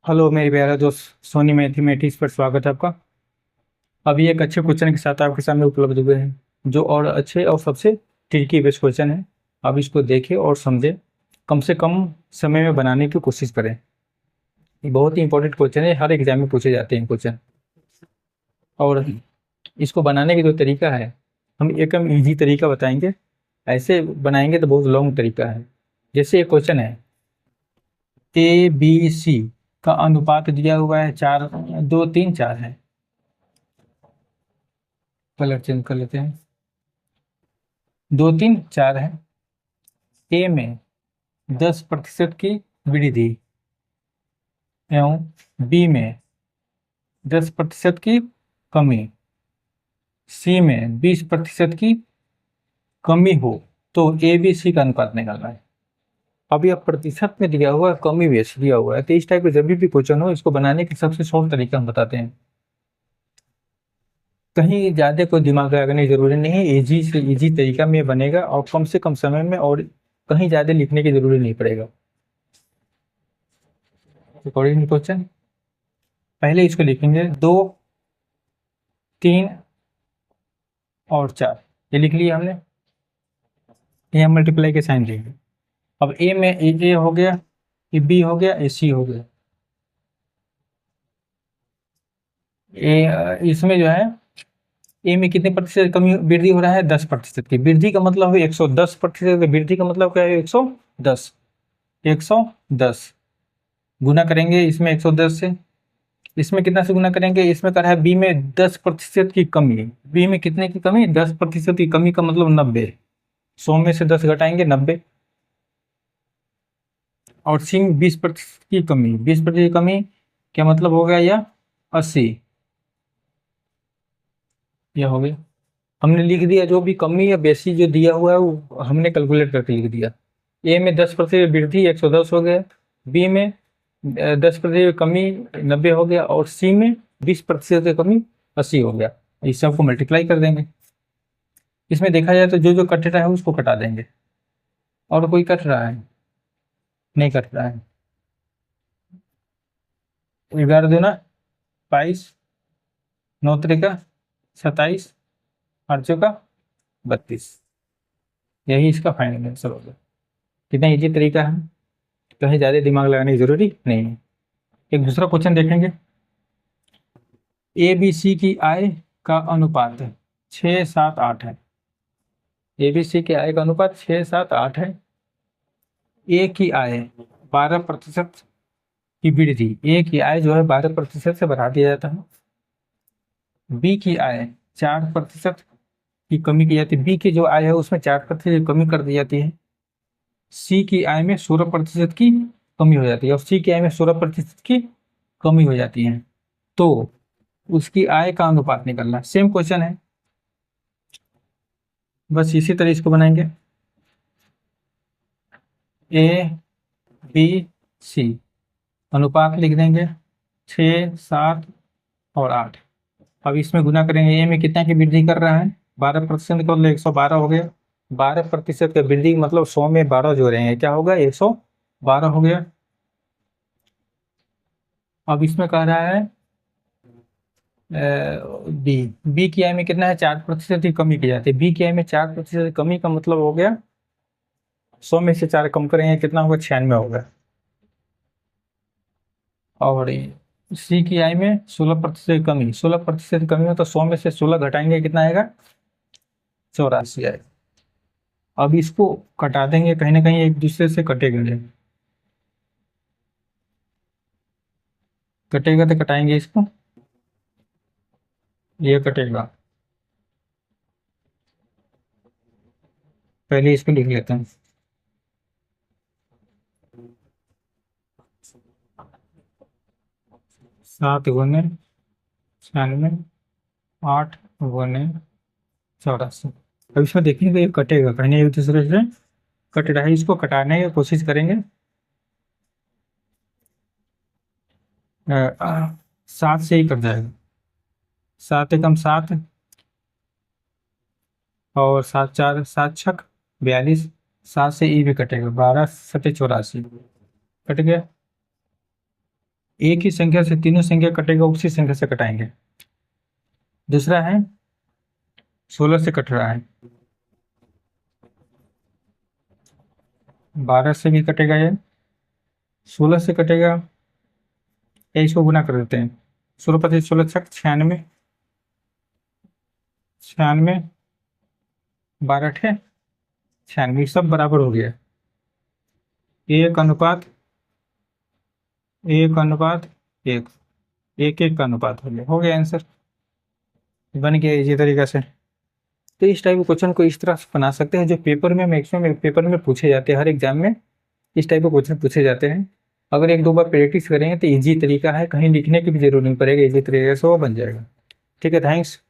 Hello मेरे प्यारे दोस्त सोनी मैथमेटिक्स पर स्वागत है आपका। अभी एक अच्छे क्वेश्चन के साथ आपके सामने उपलब्ध हुए हैं जो और अच्छे और सबसे ट्रिकी बेस्ट क्वेश्चन है। अब इसको देखें और समझें, कम से कम समय में बनाने की कोशिश करें। ये बहुत ही इंपॉर्टेंट क्वेश्चन है, हर एग्जाम में पूछे जाते हैं क्वेश्चन। और इसको बनाने का जो तरीका है, हम एकदम ईजी तरीका बताएंगे। ऐसे बनाएंगे तो बहुत लॉन्ग तरीका है। जैसे एक क्वेश्चन है, ए बी सी का अनुपात दिया हुआ है 4, 2, 3, 4 है। कलर चेंज कर लेते हैं। 2, 3, 4 है। ए में 10% की वृद्धि एवं बी में 10% की कमी, सी में 20% की कमी हो तो ए बी सी का अनुपात निकालना है। अब यह प्रतिशत में दिया हुआ है, कमी बेस दिया हुआ है, तो इस टाइप का जब भी क्वेश्चन हो, इसको बनाने के सबसे शॉर्ट तरीका हम बताते हैं। कहीं ज्यादा कोई दिमाग लगाने की जरूरी नहीं है, इजी से इजी तरीका में बनेगा और कम से कम समय में, और कहीं ज्यादा लिखने की जरूरी नहीं पड़ेगा। अकॉर्डिंग क्वेश्चन, पहले इसको लिखेंगे 2, 3 और 4। ये लिख लिया हमने। ये मल्टीप्लाई के साइन देंगे। अब ए में ए हो गया, ये बी हो गया, ये सी हो गया। इसमें जो है, ए में कितने प्रतिशत कमी वृद्धि हो रहा है? 10% की वृद्धि का मतलब है 110%। वृद्धि का मतलब क्या है? 110। 110 गुना करेंगे इसमें 110 से। इसमें कितना से गुना करेंगे? इसमें कर रहा है बी में 10% की कमी। बी में कितने की कमी? 10% की कमी का मतलब 90। 100 में से 10 घटाएंगे, 90। और सी में 20% की कमी। 20% की कमी क्या मतलब हो गया? यह 80। यह हो गया। हमने लिख दिया जो भी कमी या बेसी जो दिया हुआ है वो हमने कैलकुलेट करके लिख दिया। ए में 10% वृद्धि 110 हो गया, बी में 10% कमी 90 हो गया, और सी में 20% कमी 80 हो गया। इस सबको मल्टीप्लाई कर देंगे। इसमें देखा जाए तो जो जो कट रहा है उसको कटा देंगे। और कोई कट रहा है? नहीं कट रहा है। 11 दूना 22, 9 त्रिका 27, 8 चौका 32। यही इसका फाइनल आंसर होगा। कितना इजी तरीका है, कहीं ज़्यादा दिमाग लगाने की जरूरी नहीं है। एक दूसरा क्वेश्चन देखेंगे। ए बी सी की आय का अनुपात 6, 7, 8 है। ए बी सी की आय का अनुपात 6, 7, 8 है। ए की आय 12% की वृद्धि, ए की आय जो है 12% से बढ़ा दिया जाता है। बी की आय 4% की कमी की जाती है। बी की जो आय है उसमें 4% की कमी कर दी जाती है। सी की आय में 16% की कमी हो जाती है, और सी की आय में 16% की कमी हो जाती है। तो उसकी आय का अनुपात निकलना। सेम क्वेश्चन है, बस इसी तरह इसको बनाएंगे। ए बी सी अनुपात लिख देंगे 6, 7 और 8। अब इसमें गुना करेंगे। ए में कितना की वृद्धि कर रहा है? 12% को 112 हो गया। 12% का वृद्धि मतलब 100 में 12 जोड़े हैं, क्या होगा? 112 हो गया। अब इसमें कह रहा है बी बी की आय में कितना है? 4% की कमी की जाती है। बी की आय में 4% कमी का मतलब हो गया 100 में से 4 कम करेंगे, कितना होगा? 96 होगा। और सी की आय में 16% कमी। 16% कमी हो तो 100 में से 16 घटाएंगे, कितना आएगा? 84 आएगा। अब इसको कटा देंगे, कहीं ना कहीं एक दूसरे से कटेगा। कटेगा तो कटाएंगे इसको, ये कटेगा। पहले इसको लिख लेते हैं। 7 गुने 96, 8 गुने 84। अब इसमें देखेंगे ये कटेगा, कहीं ना एक दूसरे से कट रहा है। इसको कटाने की कोशिश करेंगे। 7 से ही कट जाएगा। 7 एकम 7, और 7 4 7 छक 42। 7 से ई भी कटेगा, 12 7 84 कट गया। एक ही संख्या से तीनों संख्या कटेगा, उसी संख्या से कटाएंगे। दूसरा है 16 से कट रहा है, 12 से भी कटेगा, ये 16 से कटेगा, या इसको गुना कर देते हैं। 16 × 16 = 96, 96, 12 96, सब बराबर हो गया। एक अनुपात एक अनुपात एक, एक एक का अनुपात हो गया आंसर, बन गया इसी तरीका से। तो इस टाइप के क्वेश्चन को इस तरह से बना सकते हैं, जो पेपर में मैक्सिमम पेपर में पूछे जाते हैं, हर एग्जाम में इस टाइप के क्वेश्चन पूछे जाते हैं। अगर एक दो बार प्रैक्टिस करेंगे तो इजी तरीका है, कहीं लिखने की भी जरूरत नहीं पड़ेगा, इजी तरीके से वो बन जाएगा। ठीक है, थैंक्स।